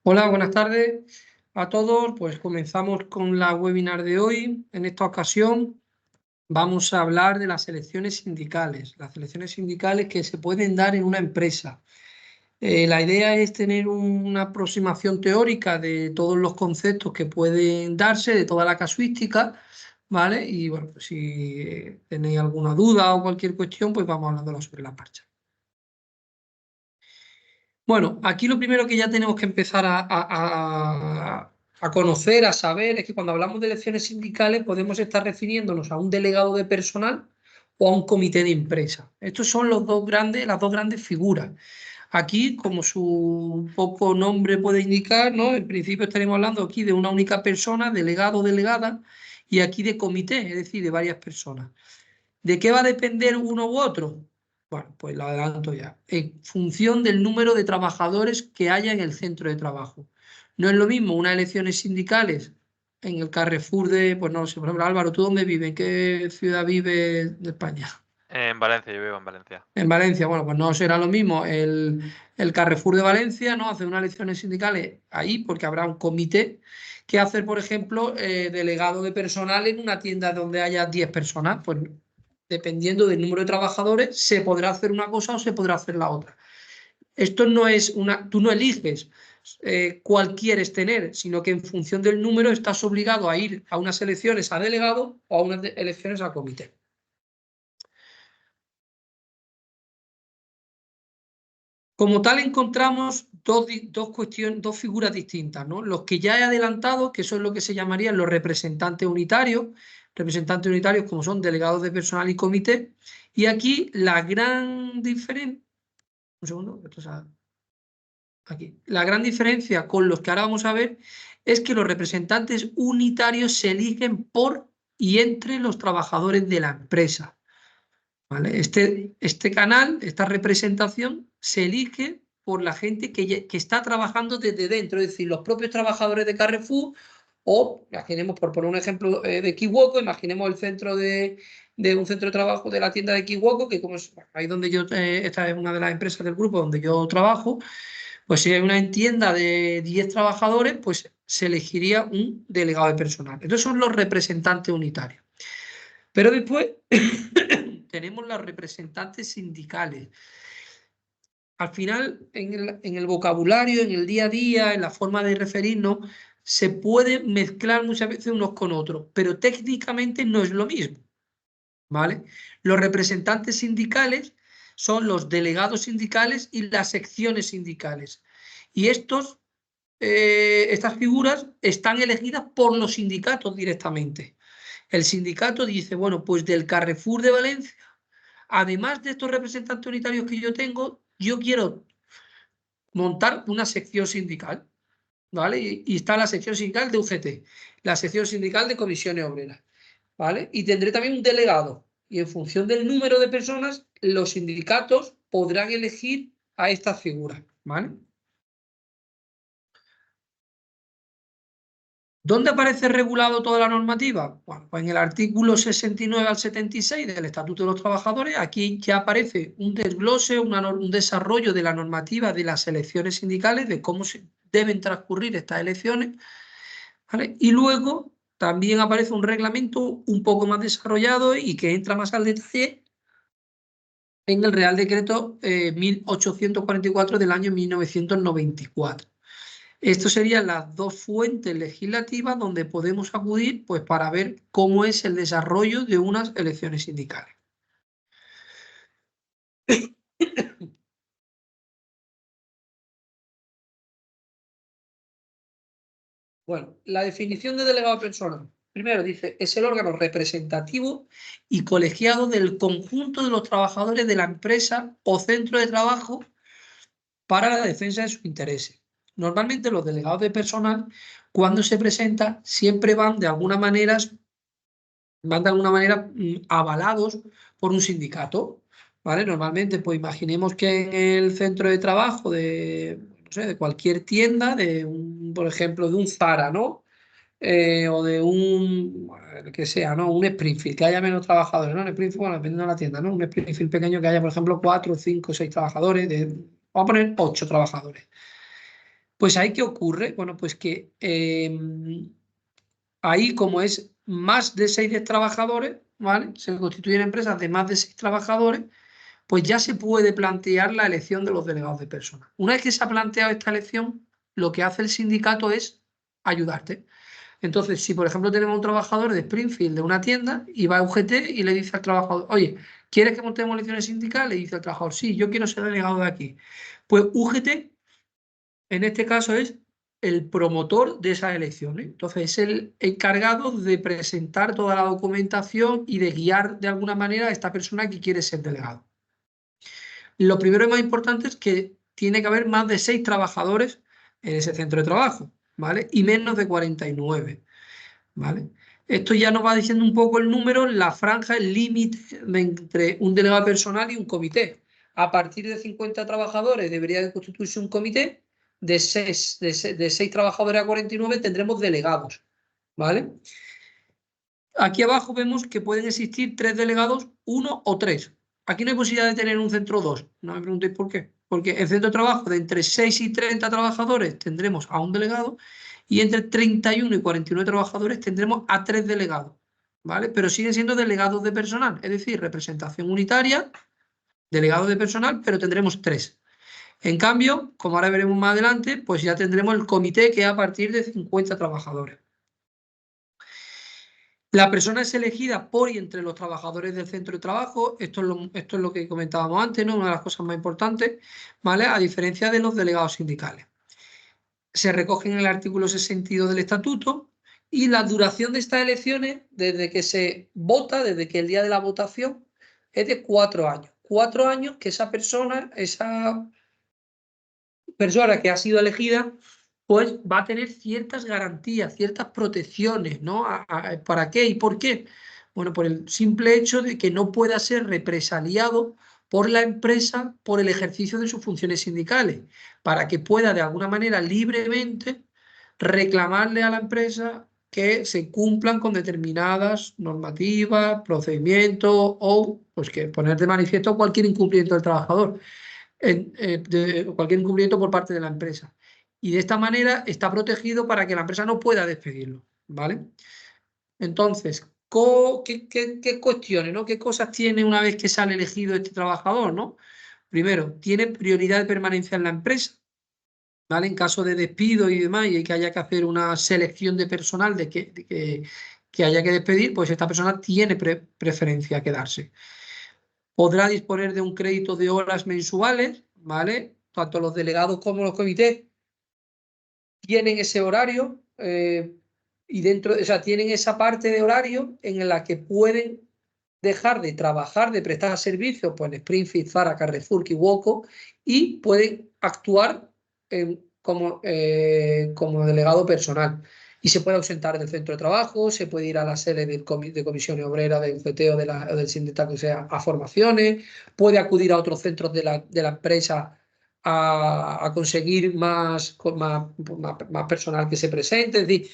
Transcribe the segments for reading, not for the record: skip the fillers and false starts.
Hola, buenas tardes a todos. Pues comenzamos con la webinar de hoy. En esta ocasión vamos a hablar de las elecciones sindicales. Las elecciones sindicales que se pueden dar en una empresa. La idea es tener una aproximación teórica de todos los conceptos que pueden darse, de toda la casuística, ¿vale? Y bueno, pues si tenéis alguna duda o cualquier cuestión, pues vamos hablándola sobre la marcha. Bueno, aquí lo primero que ya tenemos que empezar a conocer, a saber, es que cuando hablamos de elecciones sindicales podemos estar refiriéndonos a un delegado de personal o a un comité de empresa. Estos son las dos grandes figuras. Aquí, como su poco nombre puede indicar, ¿no? En principio estaremos hablando aquí de una única persona, delegado o delegada, y aquí de comité, es decir, de varias personas. ¿De qué va a depender uno u otro? Bueno, pues lo adelanto ya. En función del número de trabajadores que haya en el centro de trabajo. No es lo mismo unas elecciones sindicales en el Carrefour de, pues no sé, por ejemplo, Álvaro, ¿tú dónde vives? ¿En qué ciudad vives de España? En Valencia, yo vivo en Valencia. En Valencia, bueno, pues no será lo mismo el Carrefour de Valencia, ¿no? Hacer unas elecciones sindicales ahí, porque habrá un comité, que hacer, por ejemplo, delegado de personal en una tienda donde haya 10 personas. Pues dependiendo del número de trabajadores, se podrá hacer una cosa o se podrá hacer la otra. Esto no es tú no eliges cuál quieres tener, sino que en función del número estás obligado a ir a unas elecciones a delegado o a unas elecciones a comité. Como tal, encontramos dos figuras distintas, ¿no? Los que ya he adelantado, que son lo que se llamarían los representantes unitarios como son delegados de personal y comité, y aquí la gran diferencia, un segundo, aquí, la gran diferencia con los que ahora vamos a ver es que los representantes unitarios se eligen por y entre los trabajadores de la empresa, ¿vale? Este canal, esta representación, se elige por la gente que está trabajando desde dentro, es decir, los propios trabajadores de Carrefour o, imaginemos, por poner un ejemplo de Kiwoko, imaginemos el centro de un centro de trabajo de la tienda de Kiwoko, que como es ahí donde yo, esta es una de las empresas del grupo donde yo trabajo, pues si hay una tienda de 10 trabajadores, pues se elegiría un delegado de personal. Estos son los representantes unitarios. Pero después tenemos los representantes sindicales. Al final, en el vocabulario, en el día a día, en la forma de referirnos, se puede mezclar muchas veces unos con otros, pero técnicamente no es lo mismo, ¿vale? Los representantes sindicales son los delegados sindicales y las secciones sindicales. Y estas figuras están elegidas por los sindicatos directamente. El sindicato dice, bueno, pues del Carrefour de Valencia, además de estos representantes unitarios que yo tengo, yo quiero montar una sección sindical, ¿vale? Y está la sección sindical de UGT, la sección sindical de comisiones obreras, ¿vale? Y tendré también un delegado. Y en función del número de personas, los sindicatos podrán elegir a estas figuras, ¿vale? ¿Dónde aparece regulado toda la normativa? Bueno, pues en el artículo 69 al 76 del Estatuto de los Trabajadores, aquí ya aparece un desglose, un desarrollo de la normativa de las elecciones sindicales, de cómo se deben transcurrir estas elecciones, ¿vale? Y luego también aparece un reglamento un poco más desarrollado y que entra más al detalle en el Real Decreto 1844 del año 1994. Estas serían las dos fuentes legislativas donde podemos acudir, pues, para ver cómo es el desarrollo de unas elecciones sindicales. Bueno, la definición de delegado personal. Primero dice, es el órgano representativo y colegiado del conjunto de los trabajadores de la empresa o centro de trabajo para la defensa de sus intereses. Normalmente los delegados de personal, cuando se presentan, siempre van de alguna manera avalados por un sindicato, ¿vale? Normalmente, pues imaginemos que en el centro de trabajo no sé, de cualquier tienda, por ejemplo, de un Zara, ¿no? O de que sea, ¿no? Un Springfield, que haya menos trabajadores, ¿no? En Springfield, bueno, dependiendo de la tienda, ¿no? Un Springfield pequeño que haya, por ejemplo, 4, 5, 6 trabajadores, vamos a poner 8 trabajadores. Pues ahí, ¿qué ocurre? Bueno, pues que ahí, como es más de 6 trabajadores, ¿vale? Se constituyen empresas de más de 6 trabajadores, pues ya se puede plantear la elección de los delegados de personal. Una vez que se ha planteado esta elección, lo que hace el sindicato es ayudarte. Entonces, si por ejemplo tenemos un trabajador de Springfield de una tienda y va a UGT y le dice al trabajador, oye, ¿quieres que montemos elecciones sindicales? Y dice el trabajador, sí, yo quiero ser delegado de aquí. Pues UGT en este caso es el promotor de esas elecciones. Entonces es el encargado de presentar toda la documentación y de guiar de alguna manera a esta persona que quiere ser delegado. Lo primero y más importante es que tiene que haber más de 6 trabajadores en ese centro de trabajo, ¿vale? Y menos de 49, ¿vale? Esto ya nos va diciendo un poco el número, la franja, el límite entre un delegado personal y un comité. A partir de 50 trabajadores debería de constituirse un comité, de 6 trabajadores a 49 tendremos delegados, ¿vale? Aquí abajo vemos que pueden existir 3 delegados, 1 o 3. Aquí no hay posibilidad de tener un centro 2. No me preguntéis por qué. Porque en centro de trabajo de entre 6 y 30 trabajadores tendremos a un delegado y entre 31 y 49 trabajadores tendremos a 3 delegados. ¿Vale? Pero siguen siendo delegados de personal, es decir, representación unitaria, delegados de personal, pero tendremos 3. En cambio, como ahora veremos más adelante, pues ya tendremos el comité que es a partir de 50 trabajadores. La persona es elegida por y entre los trabajadores del centro de trabajo. Esto es lo que comentábamos antes, ¿no? Una de las cosas más importantes, ¿vale? A diferencia de los delegados sindicales. Se recoge en el artículo 62 del estatuto y la duración de estas elecciones, desde que se vota, desde que el día de la votación, es de 4 años. 4 años que esa persona que ha sido elegida, pues va a tener ciertas garantías, ciertas protecciones, ¿no? ¿Para qué y por qué? Bueno, por el simple hecho de que no pueda ser represaliado por la empresa por el ejercicio de sus funciones sindicales, para que pueda de alguna manera libremente reclamarle a la empresa que se cumplan con determinadas normativas, procedimientos o pues que poner de manifiesto cualquier incumplimiento del trabajador de cualquier incumplimiento por parte de la empresa. Y de esta manera está protegido para que la empresa no pueda despedirlo, ¿vale? Entonces, ¿qué cuestiones, ¿no? ¿Qué cosas tiene una vez que sale elegido este trabajador, ¿no? Primero, tiene prioridad de permanencia en la empresa, ¿vale? En caso de despido y demás, y que haya que hacer una selección de personal que haya que despedir, pues esta persona tiene preferencia a quedarse. Podrá disponer de un crédito de horas mensuales, ¿vale? Tanto los delegados como los comités tienen ese horario y dentro, o sea, tienen esa parte de horario en la que pueden dejar de trabajar, de prestar servicios, pues en Springfield, Zara, Carrefour, Kiwoko, y pueden actuar como delegado personal. Y se puede ausentar del centro de trabajo, se puede ir a la sede de comisiones obreras, del UGT o del sindicato, o sea, a formaciones, puede acudir a otros centros de la empresa a conseguir más personal que se presente. Es decir,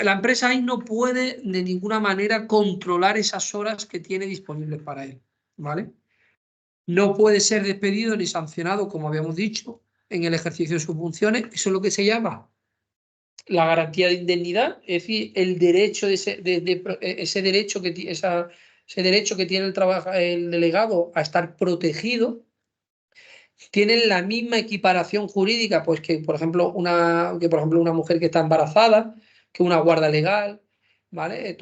la empresa ahí no puede de ninguna manera controlar esas horas que tiene disponibles para él, ¿vale? No puede ser despedido ni sancionado, como habíamos dicho, en el ejercicio de sus funciones. Eso es lo que se llama la garantía de indemnidad, es decir, el derecho ese derecho ese derecho que tiene el delegado a estar protegido. Tienen la misma equiparación jurídica, pues que por ejemplo una mujer que está embarazada, que una guarda legal, ¿vale?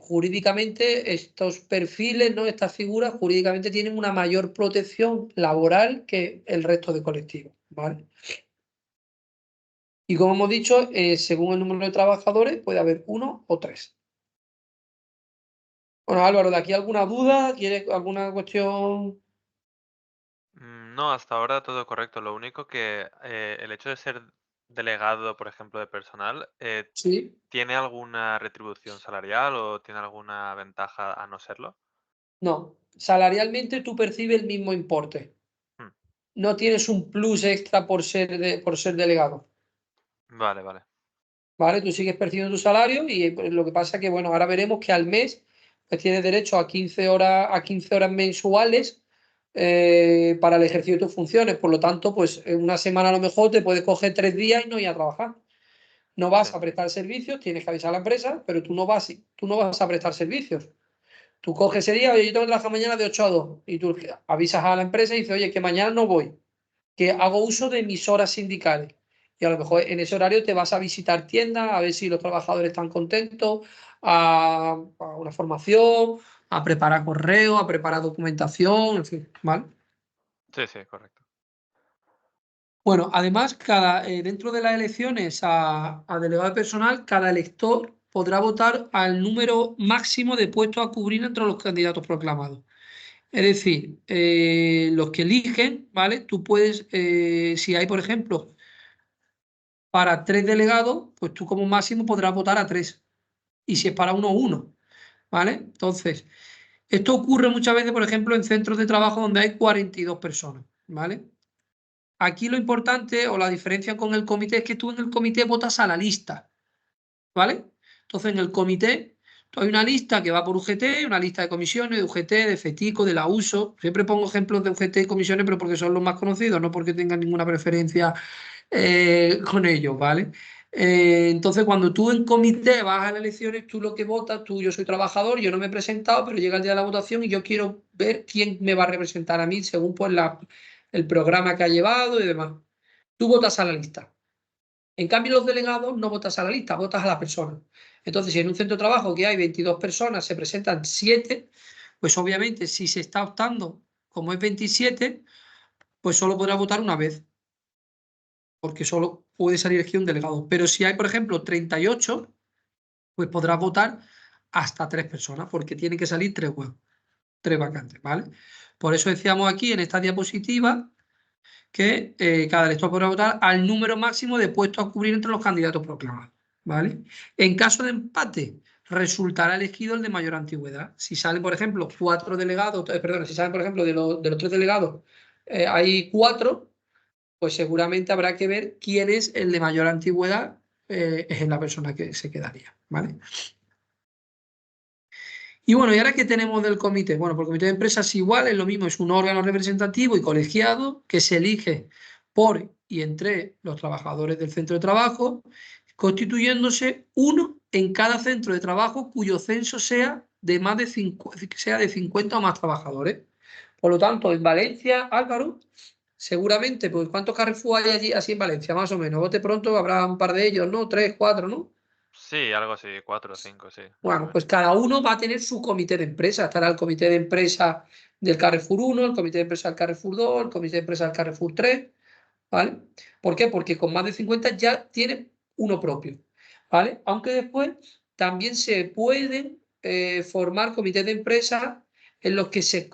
Jurídicamente estos perfiles, ¿no? Estas figuras jurídicamente tienen una mayor protección laboral que el resto de colectivos, ¿vale? Y como hemos dicho, según el número de trabajadores puede haber 1 o 3. Bueno, Álvaro, ¿de aquí alguna duda? ¿Quieres alguna cuestión? No, hasta ahora todo correcto. Lo único que el hecho de ser delegado, por ejemplo, de personal, Sí. ¿tiene alguna retribución salarial o tiene alguna ventaja a no serlo? No. Salarialmente tú percibes el mismo importe. Mm, No tienes un plus extra por ser delegado, Vale, vale. ¿vale? Tú sigues percibiendo tu salario y pues, lo que pasa es que, bueno, ahora veremos que al mes pues, tienes derecho a 15 horas mensuales para el ejercicio de tus funciones. Por lo tanto, pues en una semana a lo mejor te puedes coger 3 días y no ir a trabajar. No vas Sí. a prestar servicios, tienes que avisar a la empresa, pero tú no vas a prestar servicios. Tú coges ese día, oye, yo tengo que trabajar mañana de 8 a 2 y tú avisas a la empresa y dices, oye, que mañana no voy, que hago uso de mis horas sindicales. Y a lo mejor en ese horario te vas a visitar tiendas, a ver si los trabajadores están contentos, a una formación, a preparar correo, a preparar documentación, en fin, ¿vale? Sí, sí, correcto. Bueno, además, dentro de las elecciones a delegado de personal, cada elector podrá votar al número máximo de puestos a cubrir entre los candidatos proclamados. Es decir, los que eligen, ¿vale? Tú puedes, si hay, por ejemplo, para 3 delegados, pues tú como máximo podrás votar a 3. Y si es para uno, uno, ¿vale? Entonces, esto ocurre muchas veces, por ejemplo, en centros de trabajo donde hay 42 personas, ¿vale? Aquí lo importante o la diferencia con el comité es que tú en el comité votas a la lista, ¿vale? Entonces en el comité tú hay una lista que va por UGT, una lista de comisiones, de UGT, de FETICO, de la USO. Siempre pongo ejemplos de UGT y comisiones, pero porque son los más conocidos, no porque tengan ninguna preferencia con ellos, ¿vale? Entonces, cuando tú en comité vas a las elecciones, tú lo que votas, yo soy trabajador, yo no me he presentado, pero llega el día de la votación y yo quiero ver quién me va a representar a mí según pues, el programa que ha llevado y demás. Tú votas a la lista. En cambio, los delegados no votas a la lista, votas a la persona. Entonces, si en un centro de trabajo que hay 22 personas se presentan 7, pues obviamente si se está optando como es 27, pues solo podrá votar una vez porque solo puede salir aquí un delegado. Pero si hay, por ejemplo, 38, pues podrás votar hasta 3 personas, porque tienen que salir 3 huevos, 3 vacantes, ¿vale? Por eso decíamos aquí en esta diapositiva que cada elector podrá votar al número máximo de puestos a cubrir entre los candidatos proclamados, ¿vale? En caso de empate, resultará elegido el de mayor antigüedad. Si salen, por ejemplo, 4 delegados, perdón, si salen, por ejemplo, de los 3 delegados, hay 4, pues seguramente habrá que ver quién es el de mayor antigüedad, es la persona que se quedaría, ¿vale? Y bueno, ¿y ahora qué tenemos del comité? Bueno, pues el comité de empresas igual, es lo mismo, es un órgano representativo y colegiado que se elige por y entre los trabajadores del centro de trabajo, constituyéndose uno en cada centro de trabajo cuyo censo sea de más de 50 o más trabajadores. Por lo tanto, en Valencia, Álvaro, seguramente, pues ¿cuántos Carrefour hay allí así en Valencia? Más o menos. Bote pronto habrá un par de ellos, ¿no? 3, 4, ¿no? Sí, algo así, 4 o 5, sí, más o Bueno, menos. pues cada uno va a tener su comité de empresa. Estará el comité de empresa del Carrefour 1, el comité de empresa del Carrefour 2, el comité de empresa del Carrefour 3, ¿vale? ¿Por qué? Porque con más de 50 ya tiene uno propio, ¿vale? Aunque después también se pueden formar comités de empresa en los que se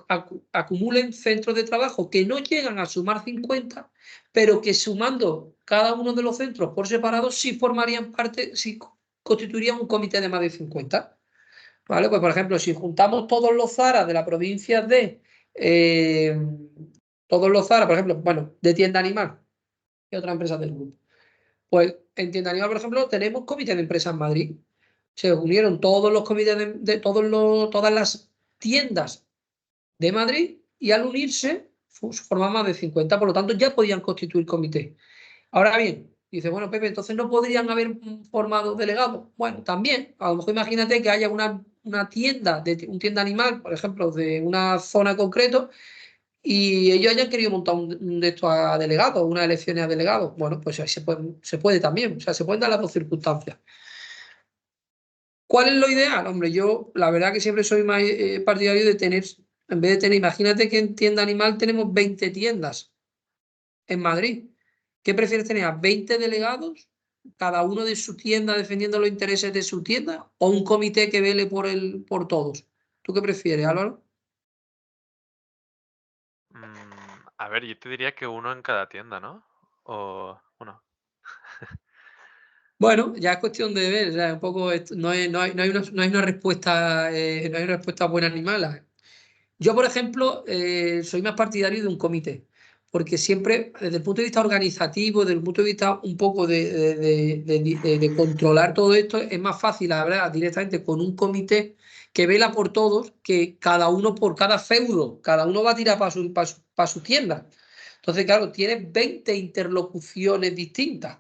acumulen centros de trabajo que no llegan a sumar 50, pero que sumando cada uno de los centros por separado sí formarían parte, sí constituirían un comité de más de 50. ¿Vale? Pues por ejemplo, si juntamos todos los Zara de la provincia eh, todos los Zara, por ejemplo, bueno, de tienda animal y otras empresas del grupo. Pues en tienda animal, por ejemplo, tenemos comité de empresas en Madrid. Se unieron todos los comités de todas las tiendas de Madrid y al unirse forman más de 50, por lo tanto ya podían constituir comité. Ahora bien, dice, bueno, Pepe, entonces no podrían haber formado delegados. Bueno, también, a lo mejor imagínate que haya una tienda, un tienda animal, por ejemplo, de una zona concreta, y ellos hayan querido montar un de estos a delegados, unas elecciones a delegados. Bueno, pues ahí se puede también, o sea, se pueden dar las dos circunstancias. ¿Cuál es lo ideal? Hombre, yo la verdad que siempre soy más partidario de tener, en vez de tener, imagínate que en tienda animal tenemos 20 tiendas en Madrid. ¿Qué prefieres tener? ¿A 20 delegados, cada uno de su tienda defendiendo los intereses de su tienda, o un comité que vele por todos? ¿Tú qué prefieres, Álvaro? A ver, yo te diría que uno en cada tienda, ¿no? O uno. Bueno, ya es cuestión de ver, o sea, un poco no hay una respuesta, no hay una respuesta buena ni mala. Yo, por ejemplo, soy más partidario de un comité, porque siempre, desde el punto de vista organizativo, desde el punto de vista un poco de controlar todo esto, es más fácil hablar directamente con un comité que vela por todos, que cada uno por cada feudo, cada uno va a tirar para su tienda. Entonces, claro, tienes 20 interlocuciones distintas.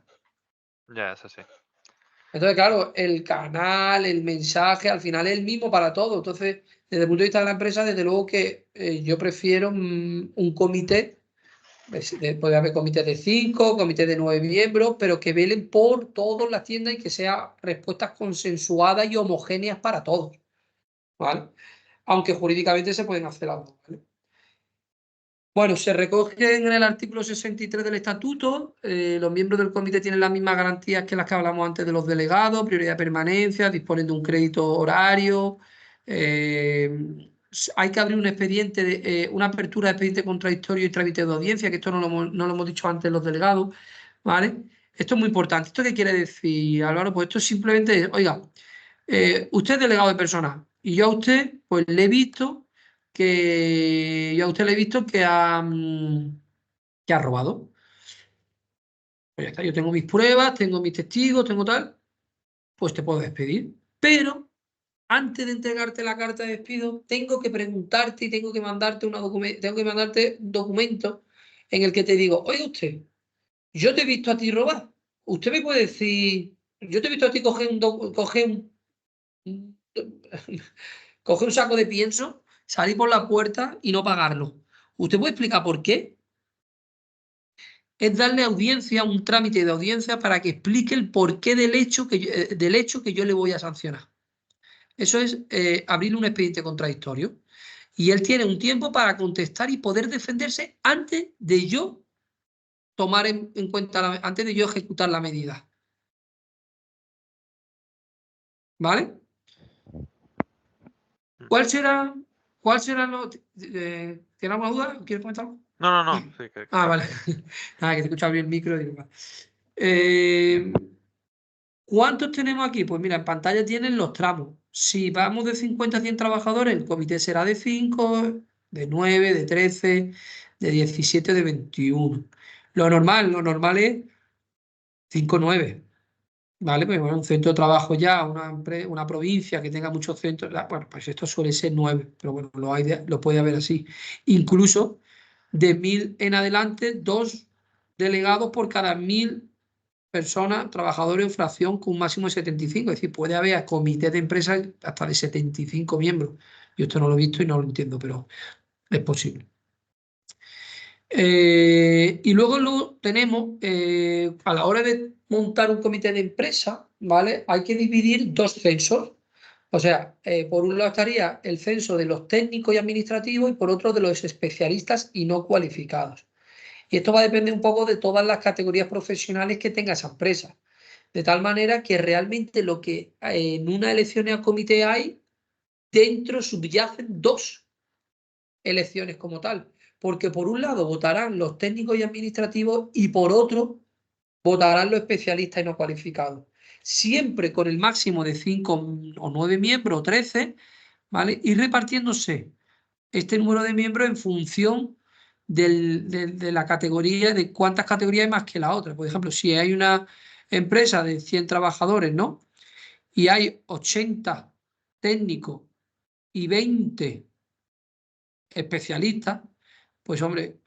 Ya, eso sí. Entonces, claro, el canal, el mensaje, al final es el mismo para todos. Entonces, desde el punto de vista de la empresa, desde luego que yo prefiero un comité. Puede haber comités de 5, comités de 9 miembros, pero que velen por todas las tiendas y que sean respuestas consensuadas y homogéneas para todos, ¿vale? Aunque jurídicamente se pueden hacer algo, ¿vale? Bueno, se recoge en el artículo 63 del estatuto, los miembros del comité tienen las mismas garantías que las que hablamos antes de los delegados, prioridad de permanencia, disponen de un crédito horario, hay que abrir un expediente, una apertura de expediente contradictorio y trámite de audiencia, que esto no lo hemos dicho antes los delegados, ¿vale? Esto es muy importante. ¿Esto qué quiere decir, Álvaro? Pues esto simplemente, oiga, usted es delegado de personal y yo a usted, pues le he visto que ha robado. Pues ya está, yo tengo mis pruebas, tengo mis testigos, tengo tal, pues te puedo despedir. Pero antes de entregarte la carta de despido, tengo que preguntarte y tengo que mandarte un documento en el que te digo, oye usted, yo te he visto a ti robar. Usted me puede decir, yo te he visto a ti un- coger un saco de pienso, salir por la puerta y no pagarlo. ¿Usted puede explicar por qué? Es darle audiencia, un trámite de audiencia para que explique el porqué del hecho que yo le voy a sancionar. Eso es abrir un expediente contradictorio. Y él tiene un tiempo para contestar y poder defenderse antes de yo tomar en cuenta, antes de yo ejecutar la medida. ¿Vale? ¿Cuál será, ¿Tienes alguna duda? ¿Quieres comentar algo? No. Sí, que Vale. Nada, que te escuchaba bien el micro. Digo, vale. ¿Cuántos tenemos aquí? Pues mira, en pantalla tienen los tramos. Si vamos de 50 a 100 trabajadores, el comité será de 5, de 9, de 13, de 17, de 21. Lo normal es 5, 9. ¿Vale? Pues bueno, un centro de trabajo ya, una provincia que tenga muchos centros, bueno, pues esto suele ser 9, pero bueno, lo puede haber así. Incluso de 1000 en adelante, 2 delegados por cada 1000 personas, trabajadores o fracción con un máximo de 75. Es decir, puede haber comités de empresas hasta de 75 miembros. Yo esto no lo he visto y no lo entiendo, pero es posible. Y luego tenemos, a la hora de montar un comité de empresa, ¿vale? Hay que dividir dos censos. O sea, por un lado estaría el censo de los técnicos y administrativos y por otro de los especialistas y no cualificados. Y esto va a depender un poco de todas las categorías profesionales que tenga esa empresa. De tal manera que realmente lo que en una elección a comité hay, dentro subyacen dos elecciones como tal. Porque por un lado votarán los técnicos y administrativos y por otro votarán los especialistas y no cualificados. Siempre con el máximo de 5 o 9 miembros o 13, ¿vale? Y repartiéndose este número de miembros en función de la categoría, de cuántas categorías hay más que la otra. Por ejemplo, si hay una empresa de 100 trabajadores, ¿no? Y hay 80 técnicos y 20 especialistas, pues hombre,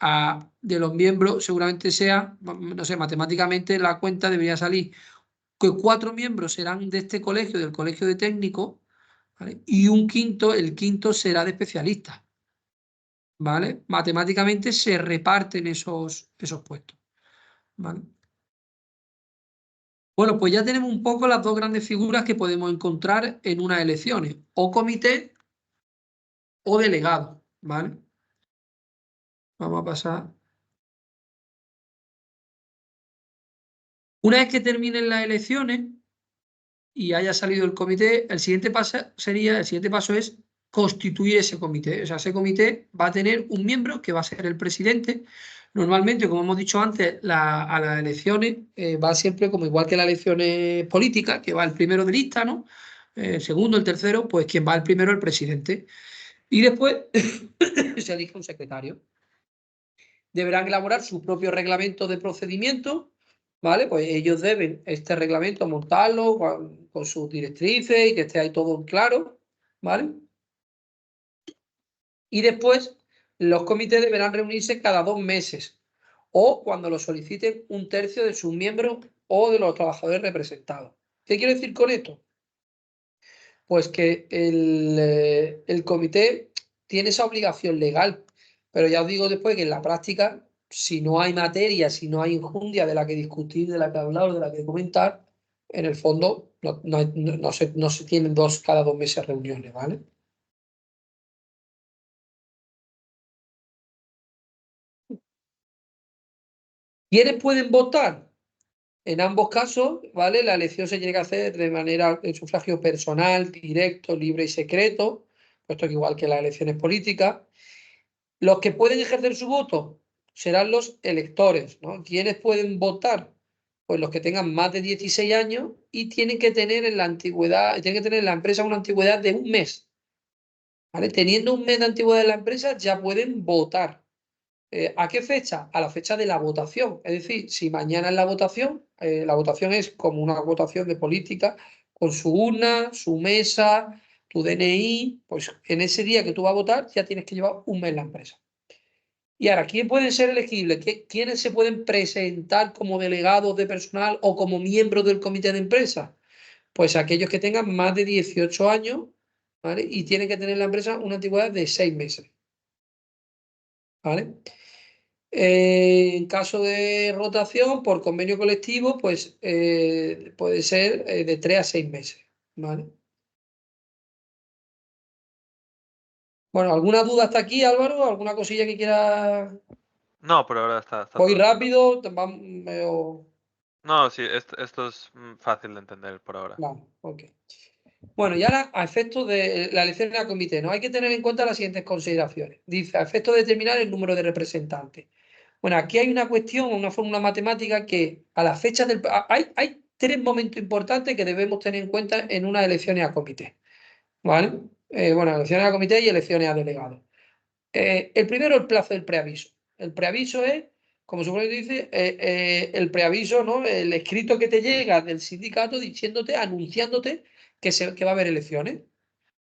de los miembros seguramente sea, no sé, matemáticamente la cuenta debería salir que 4 miembros serán de este colegio, del colegio de técnicos, ¿vale? Y el quinto será de especialistas, ¿vale? Matemáticamente se reparten esos puestos, ¿vale? Bueno, pues ya tenemos un poco las dos grandes figuras que podemos encontrar en unas elecciones, o comité o delegado, ¿vale? Vamos a pasar. Una vez que terminen las elecciones y haya salido el comité, el siguiente paso es constituir ese comité. O sea, ese comité va a tener un miembro que va a ser el presidente. Normalmente, como hemos dicho antes, a las elecciones va siempre como igual que las elecciones políticas, que va el primero de lista, ¿no? El segundo, el tercero, pues quien va el primero, el presidente. Y después se elige un secretario. deberán elaborar su propio reglamento de procedimiento, ¿vale? Pues ellos deben este reglamento montarlo con sus directrices y que esté ahí todo claro, ¿vale? Y después los comités deberán reunirse cada 2 meses o cuando lo soliciten un tercio de sus miembros o de los trabajadores representados. ¿Qué quiero decir con esto? Pues que el comité tiene esa obligación legal, pero ya os digo después que en la práctica, si no hay materia, si no hay enjundia de la que discutir, de la que hablar o de la que comentar, en el fondo no se tienen cada 2 meses reuniones, ¿vale? ¿Quiénes pueden votar? En ambos casos, ¿vale? La elección se tiene que hacer de manera de sufragio personal, directo, libre y secreto, puesto que igual que las elecciones políticas. Los que pueden ejercer su voto serán los electores, ¿no? ¿Quiénes pueden votar? Pues los que tengan más de 16 años y tienen que tener en la antigüedad, tienen que tener en la empresa una antigüedad de 1 mes, ¿vale? Teniendo 1 mes de antigüedad en la empresa ya pueden votar. ¿A qué fecha? A la fecha de la votación. Es decir, si mañana es la votación es como una votación de política, con su urna, su mesa, tu DNI, pues en ese día que tú vas a votar ya tienes que llevar 1 mes en la empresa. Y ahora, ¿quién puede ser elegible? ¿Quiénes se pueden presentar como delegados de personal o como miembros del comité de empresa? Pues aquellos que tengan más de 18 años, ¿vale? Y tienen que tener en la empresa una antigüedad de 6 meses, ¿vale? En caso de rotación por convenio colectivo, pues puede ser de 3 a 6 meses, ¿vale? Bueno, ¿alguna duda hasta aquí, Álvaro? ¿Alguna cosilla que quieras? No, por ahora está Voy todo claro. rápido, No, sí, esto es fácil de entender por ahora. Vale, ok. Bueno, y ahora a efectos de la elección de la comité, ¿no? Hay que tener en cuenta las siguientes consideraciones. Dice, a efectos de determinar el número de representantes. Bueno, aquí hay una cuestión, una fórmula matemática que a la fecha del... Hay 3 momentos importantes que debemos tener en cuenta en unas elecciones a comité, ¿vale? Bueno, elecciones a comité y elecciones a delegados. El primero, el plazo del preaviso. El preaviso es, como su nombre dice, el preaviso, ¿no? El escrito que te llega del sindicato diciéndote, anunciándote que va a haber elecciones,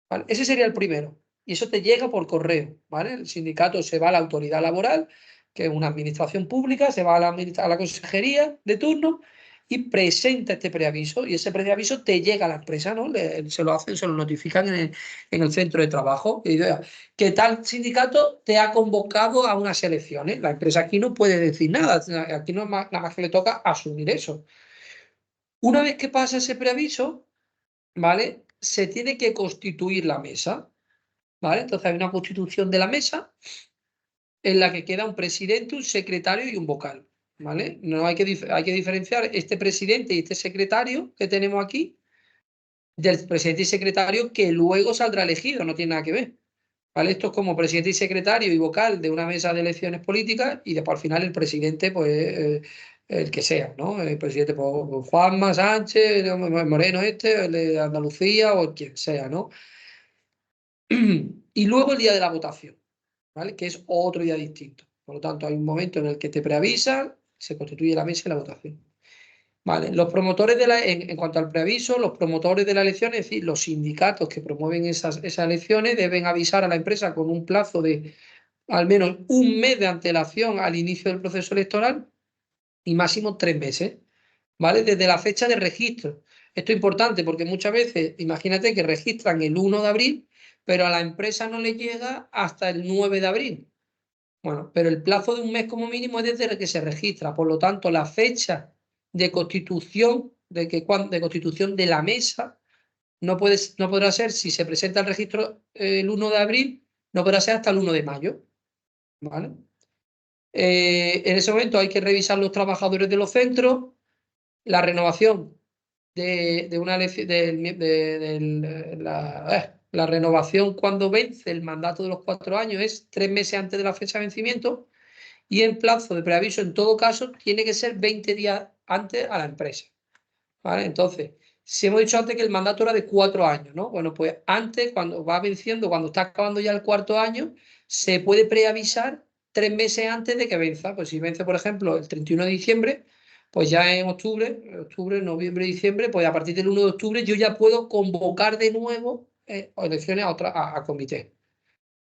¿vale? Ese sería el primero. Y eso te llega por correo, ¿vale? El sindicato se va a la autoridad laboral, que es una administración pública, se va a la consejería de turno y presenta este preaviso. Y ese preaviso te llega a la empresa, ¿no? Se lo hacen, se lo notifican en el centro de trabajo. Y dice, que tal sindicato te ha convocado a unas elecciones. La empresa aquí no puede decir nada. Aquí no nada más que le toca asumir eso. Una vez que pasa ese preaviso, ¿vale? Se tiene que constituir la mesa, ¿vale? Entonces hay una constitución de la mesa en la que queda un presidente, un secretario y un vocal, ¿vale? No hay que diferenciar este presidente y este secretario que tenemos aquí del presidente y secretario que luego saldrá elegido, no tiene nada que ver, ¿vale? Esto es como presidente y secretario y vocal de una mesa de elecciones políticas y después al final el presidente, pues el que sea, ¿no? El presidente, pues, Juanma Sánchez, Moreno el de Andalucía o quien sea, ¿no? Y luego el día de la votación, ¿vale? Que es otro día distinto. Por lo tanto, hay un momento en el que te preavisan, se constituye la mesa y la votación. Vale, los promotores en cuanto al preaviso, los promotores de la elección, es decir, los sindicatos que promueven esas elecciones, deben avisar a la empresa con un plazo de al menos 1 mes de antelación al inicio del proceso electoral y máximo 3 meses, ¿vale? Desde la fecha de registro. Esto es importante porque muchas veces, imagínate que registran el 1 de abril, pero a la empresa no le llega hasta el 9 de abril. Bueno, pero el plazo de 1 mes como mínimo es desde el que se registra. Por lo tanto, la fecha de constitución, de constitución de la mesa no podrá ser, si se presenta el registro el 1 de abril, no podrá ser hasta el 1 de mayo. ¿Vale? En ese momento hay que revisar los trabajadores de los centros, la renovación de una elección, la renovación cuando vence el mandato de los 4 años es 3 meses antes de la fecha de vencimiento y el plazo de preaviso en todo caso tiene que ser 20 días antes a la empresa. ¿Vale? Entonces, si hemos dicho antes que el mandato era de 4 años, ¿no? Bueno, pues antes, cuando va venciendo, cuando está acabando ya el 4.º año, se puede preavisar 3 meses antes de que venza. Pues si vence, por ejemplo, el 31 de diciembre, pues ya en octubre, noviembre, diciembre, pues a partir del 1 de octubre yo ya puedo convocar de nuevo elecciones a comité.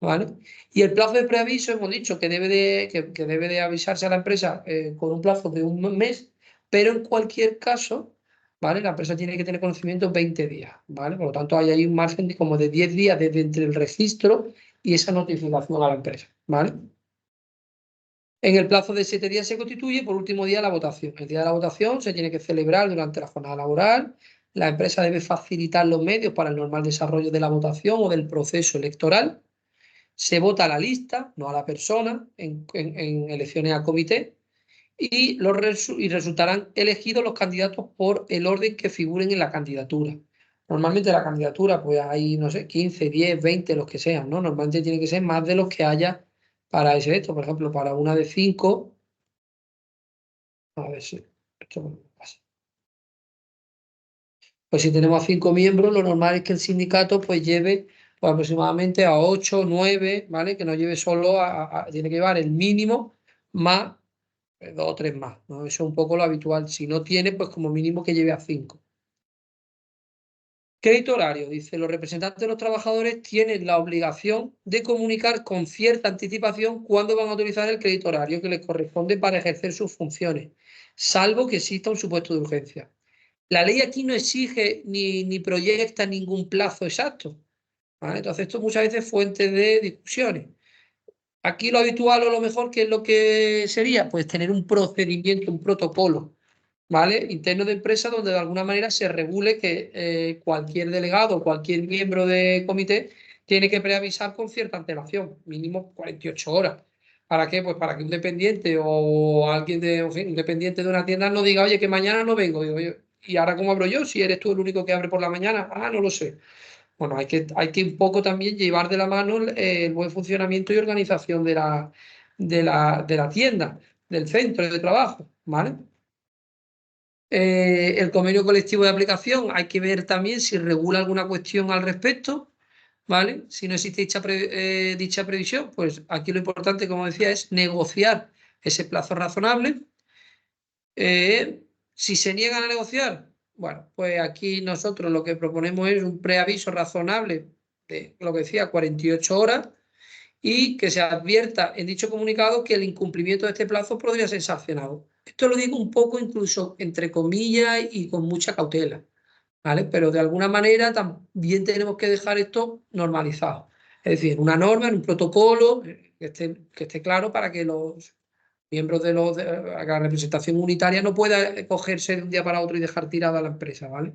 ¿Vale? Y el plazo de preaviso hemos dicho que debe de avisarse a la empresa con un plazo de un mes, pero en cualquier caso, ¿vale? La empresa tiene que tener conocimiento 20 días, ¿vale? Por lo tanto, hay ahí un margen de como de 10 días desde entre el registro y esa notificación a la empresa, ¿vale? En el plazo de 7 días se constituye, por último día, la votación. El día de la votación se tiene que celebrar durante la jornada laboral. La empresa debe facilitar los medios para el normal desarrollo de la votación o del proceso electoral. Se vota a la lista, no a la persona, en elecciones a comité, y resultarán elegidos los candidatos por el orden que figuren en la candidatura. Normalmente la candidatura, pues hay, no sé, 15, 10, 20, los que sean, ¿no? Normalmente tiene que ser más de los que haya para ese esto. Por ejemplo, para una de 5, a ver si esto no pasa. Pues si tenemos a 5 miembros, lo normal es que el sindicato pues lleve pues, aproximadamente a 8, 9, ¿vale? Que no lleve solo tiene que llevar el mínimo más 2 o 3 más, ¿no? Eso es un poco lo habitual. Si no tiene, pues como mínimo que lleve a 5. Crédito horario, dice, los representantes de los trabajadores tienen la obligación de comunicar con cierta anticipación cuándo van a utilizar el crédito horario que les corresponde para ejercer sus funciones, salvo que exista un supuesto de urgencia. La ley aquí no exige ni proyecta ningún plazo exacto, ¿vale? Entonces esto muchas veces es fuente de discusiones. Aquí lo habitual o lo mejor, ¿qué es lo que sería? Pues tener un procedimiento, un protocolo, ¿vale? Interno de empresa donde de alguna manera se regule que cualquier delegado, cualquier miembro de comité tiene que preavisar con cierta antelación, mínimo 48 horas. ¿Para qué? Pues para que un dependiente o alguien de, en fin, un dependiente de una tienda no diga, oye, que mañana no vengo. Digo, oye, ¿y ahora cómo abro yo? Si eres tú el único que abre por la mañana. Ah, no lo sé. Bueno, hay que un poco también llevar de la mano el buen funcionamiento y organización de la tienda, del centro de trabajo, ¿vale? El convenio colectivo de aplicación, hay que ver también si regula alguna cuestión al respecto, ¿vale? Si no existe dicha previsión, pues aquí lo importante, como decía, es negociar ese plazo razonable. Si se niegan a negociar, bueno, pues aquí nosotros lo que proponemos es un preaviso razonable de lo que decía, 48 horas y que se advierta en dicho comunicado que el incumplimiento de este plazo podría ser sancionado. Esto lo digo un poco incluso entre comillas y con mucha cautela, ¿vale? Pero de alguna manera también tenemos que dejar esto normalizado. Es decir, una norma, en un protocolo que esté claro para que los miembros de la representación unitaria no pueda cogerse de un día para otro y dejar tirada a la empresa, ¿vale?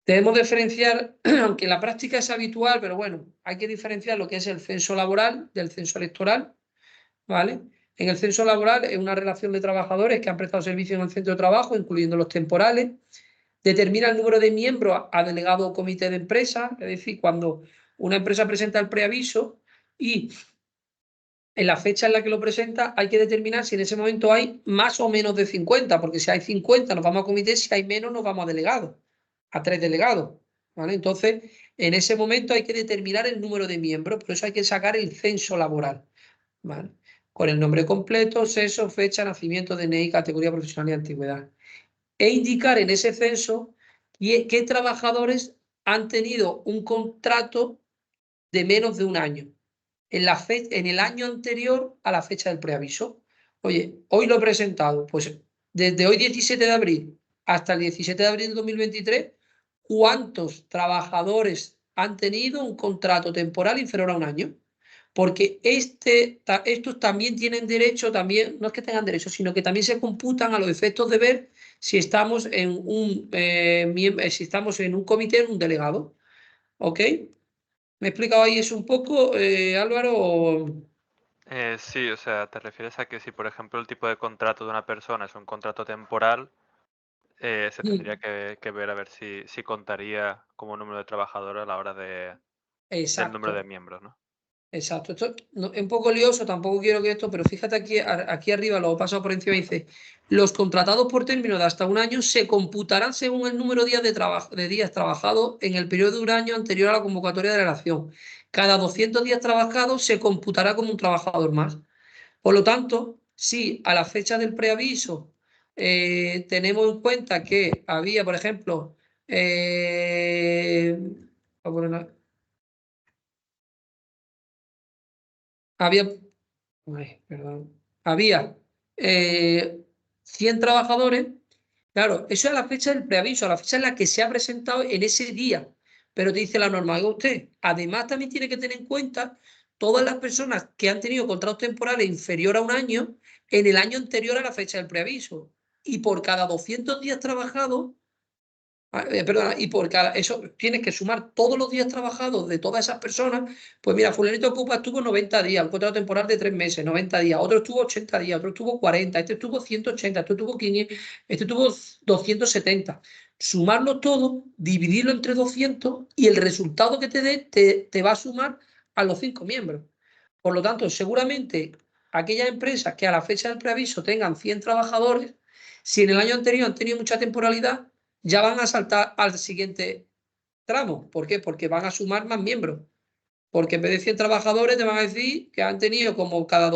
Debemos diferenciar, aunque en la práctica es habitual, pero bueno, hay que diferenciar lo que es el censo laboral del censo electoral, ¿vale? En el censo laboral es una relación de trabajadores que han prestado servicio en el centro de trabajo, incluyendo los temporales. Determina el número de miembros a delegado o comité de empresa, es decir, cuando una empresa presenta el preaviso y en la fecha en la que lo presenta hay que determinar si en ese momento hay más o menos de 50, porque si hay 50 nos vamos a comité, si hay menos nos vamos a delegados, a 3 delegados, ¿vale? Entonces, en ese momento hay que determinar el número de miembros, por eso hay que sacar el censo laboral, ¿vale? Con el nombre completo, sexo, fecha, nacimiento, DNI, categoría profesional y antigüedad. E indicar en ese censo qué trabajadores han tenido un contrato de menos de un año en el año anterior a la fecha del preaviso. Oye, hoy lo he presentado, pues desde hoy 17 de abril hasta el 17 de abril de 2023, ¿cuántos trabajadores han tenido un contrato temporal inferior a un año? Porque estos también tienen derecho, también, no es que tengan derecho, sino que también se computan a los efectos de ver si estamos si estamos en un comité, en un delegado. ¿Ok? ¿Me he explicado ahí eso un poco, Álvaro? Sí, o sea, te refieres a que si, por ejemplo, el tipo de contrato de una persona es un contrato temporal, se tendría que ver a ver si contaría como número de trabajadores a la hora del número de Exacto, miembros, ¿no? Exacto. Esto es un poco lioso, tampoco quiero que esto, pero fíjate aquí arriba, lo he pasado por encima, dice, los contratados por término de hasta un año se computarán según el número de días de días trabajados en el periodo de un año anterior a la convocatoria de la relación. Cada 200 días trabajados se computará como un trabajador más. Por lo tanto, si a la fecha del preaviso tenemos en cuenta que había, por ejemplo, había, perdón, había 100 trabajadores, claro, eso es a la fecha del preaviso, a la fecha en la que se ha presentado en ese día. Pero te dice la norma, oiga usted, además también tiene que tener en cuenta todas las personas que han tenido contratos temporales inferior a un año en el año anterior a la fecha del preaviso. Y por cada 200 días trabajados, perdona, y por cada eso tienes que sumar todos los días trabajados de todas esas personas. Pues mira, fulanito ocupa estuvo 90 días, un contrato temporal de 3 meses, 90 días, otro estuvo 80 días, otro estuvo 40, este estuvo 180, este estuvo 500, este estuvo 270. Sumarlos todos, dividirlo entre 200 y el resultado que te dé te va a sumar a los 5 miembros. Por lo tanto, seguramente aquellas empresas que a la fecha del preaviso tengan 100 trabajadores, si en el año anterior han tenido mucha temporalidad, ya van a saltar al siguiente tramo. ¿Por qué? Porque van a sumar más miembros. Porque en vez de 100 trabajadores te van a decir que han tenido como cada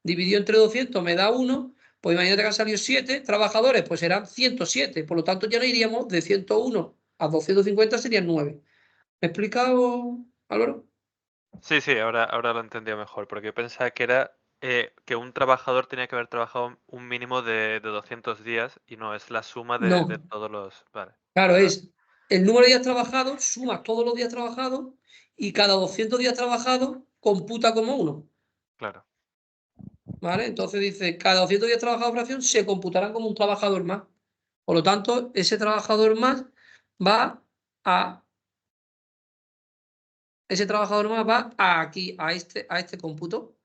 dividido entre 200 me da 1, pues imagínate que han salido 7 trabajadores, pues serán 107. Por lo tanto, ya no iríamos de 101 a 250, serían 9. ¿Me he explicado, Álvaro? Sí, sí, ahora lo he entendido mejor, porque yo pensaba que era que un trabajador tenía que haber trabajado un mínimo de 200 días y no, es la suma de No, todos los... Vale, claro, vale, vale, es el número de días trabajados, sumas todos los días trabajados y cada 200 días trabajados computa como uno. claro. ¿Vale? Entonces dice, cada 200 días trabajados por acción se computarán como un trabajador más. Por lo tanto, ese trabajador más va a, ese trabajador más va a aquí, a este cómputo.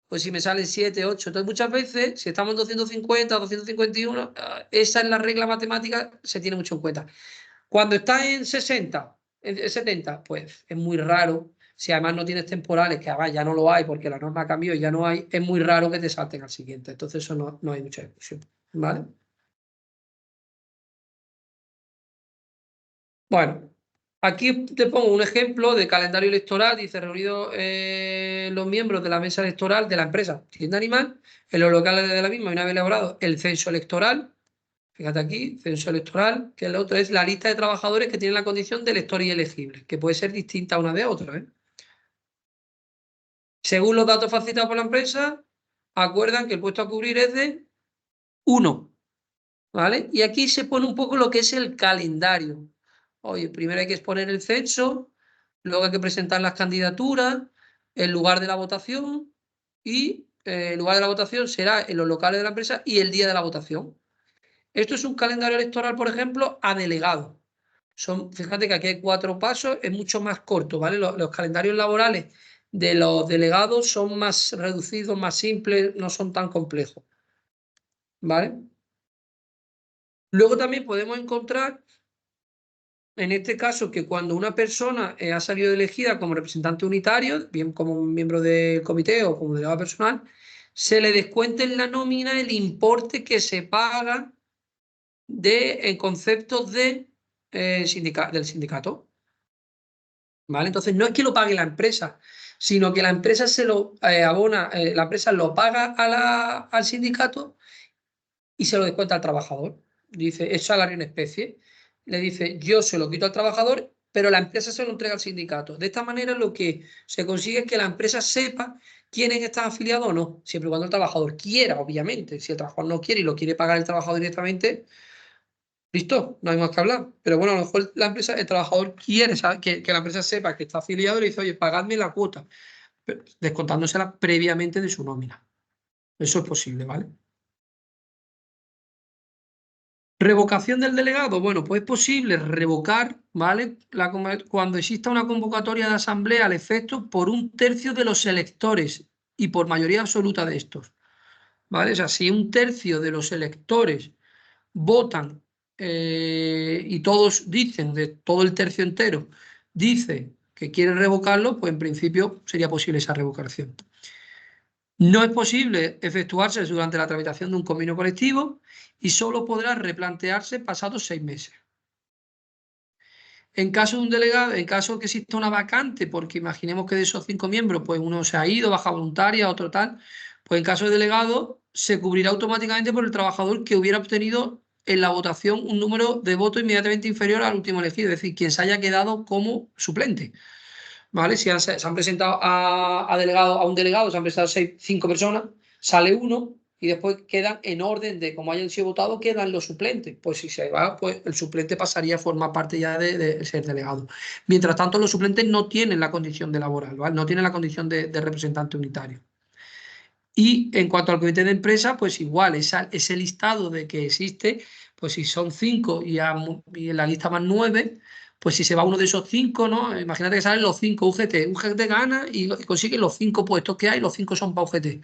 Pues si me salen 7, 8. Entonces, muchas veces, si estamos en 250, 251, esa es la regla matemática, se tiene mucho en cuenta. Cuando está en 60, en 70, pues es muy raro. Si además no tienes temporales, que además ya no lo hay porque la norma cambió y ya no hay, es muy raro que te salten al siguiente. Entonces, eso no hay mucha discusión. ¿Vale? Bueno, aquí te pongo un ejemplo de calendario electoral. Dice, reunidos los miembros de la mesa electoral de la empresa Tienda Animal, en los locales de la misma, y una vez elaborado el censo electoral. Fíjate aquí, censo electoral, que el otro es la lista de trabajadores que tienen la condición de elector y elegible, que puede ser distinta una de otra, ¿eh? Según los datos facilitados por la empresa, acuerdan que el puesto a cubrir es de 1, ¿vale? Y aquí se pone un poco lo que es el calendario. Oye, primero hay que exponer el censo, luego hay que presentar las candidaturas, el lugar de la votación y el lugar de la votación será en los locales de la empresa y el día de la votación. Esto es un calendario electoral, por ejemplo, a delegado. Fíjate que aquí hay 4 pasos, es mucho más corto, ¿vale? Los calendarios laborales de los delegados son más reducidos, más simples, no son tan complejos, ¿vale? Luego también podemos encontrar, en este caso, que cuando una persona ha salido elegida como representante unitario, bien como un miembro del comité o como delegado personal, se le descuenta en la nómina el importe que se paga en conceptos del sindicato. ¿Vale? Entonces no es que lo pague la empresa, sino que la empresa se lo abona, la empresa lo paga al sindicato y se lo descuenta al trabajador. Dice, es salario en especie. Le dice, yo se lo quito al trabajador, pero la empresa se lo entrega al sindicato. De esta manera lo que se consigue es que la empresa sepa quiénes están afiliados o no, siempre y cuando el trabajador quiera, obviamente. Si el trabajador no quiere y lo quiere pagar el trabajador directamente, listo, no hay más que hablar. Pero bueno, a lo mejor la empresa, el trabajador quiere saber que la empresa sepa que está afiliado y le dice, oye, pagadme la cuota, descontándosela previamente de su nómina. Eso es posible, ¿vale? Revocación del delegado. Bueno, pues es posible revocar, ¿vale? Cuando exista una convocatoria de asamblea al efecto por 1/3 de los electores y por mayoría absoluta de estos, ¿vale? O sea, si 1/3 de los electores votan y todos dicen, de todo el tercio entero, dice que quieren revocarlo, pues en principio sería posible esa revocación. No es posible efectuarse durante la tramitación de un convenio colectivo y solo podrá replantearse pasados 6 meses. En caso de un delegado, en caso de que exista una vacante, porque imaginemos que de esos 5 miembros, pues uno se ha ido, baja voluntaria, otro tal, pues en caso de delegado se cubrirá automáticamente por el trabajador que hubiera obtenido en la votación un número de votos inmediatamente inferior al último elegido, es decir, quien se haya quedado como suplente. ¿Vale? Si se han presentado a un delegado, se han presentado 5 personas, sale uno y después quedan en orden de cómo hayan sido votados, quedan los suplentes. Pues si se va, pues el suplente pasaría a formar parte ya de ser delegado. Mientras tanto, los suplentes no tienen la condición de laboral, ¿vale? No tienen la condición de representante unitario. Y en cuanto al comité de empresa, pues igual, ese listado de que existe, pues si son 5 y en la lista van 9, pues si se va uno de esos 5, ¿no? Imagínate que salen los 5 UGT. UGT gana y consigue los 5 puestos que hay, los 5 son para UGT.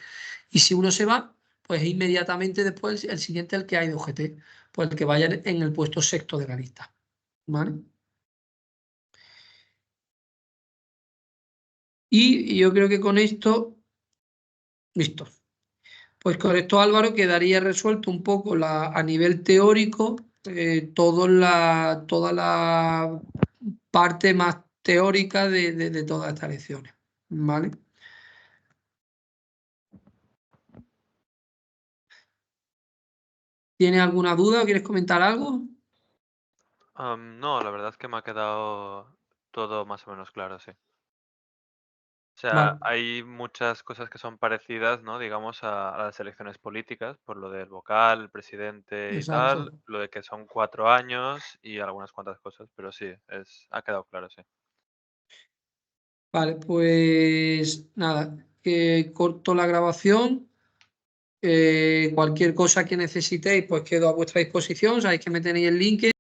Y si uno se va, pues inmediatamente después el siguiente el que hay de UGT, pues el que vaya en el puesto sexto de la lista. ¿Vale? Y yo creo que con esto, listo. Pues con esto, Álvaro, quedaría resuelto un poco a nivel teórico toda la parte más teórica de todas estas lecciones. ¿Vale? ¿Tienes alguna duda o quieres comentar algo? No, la verdad es que me ha quedado todo más o menos claro, sí. O sea, Vale, hay muchas cosas que son parecidas, ¿no? Digamos, a las elecciones políticas, por lo del vocal, el presidente y tal, exacto. lo de que son 4 años y algunas cuantas cosas, pero sí, ha quedado claro, sí. Vale, pues nada, corto la grabación. Cualquier cosa que necesitéis, pues quedo a vuestra disposición. Sabéis que me tenéis el link.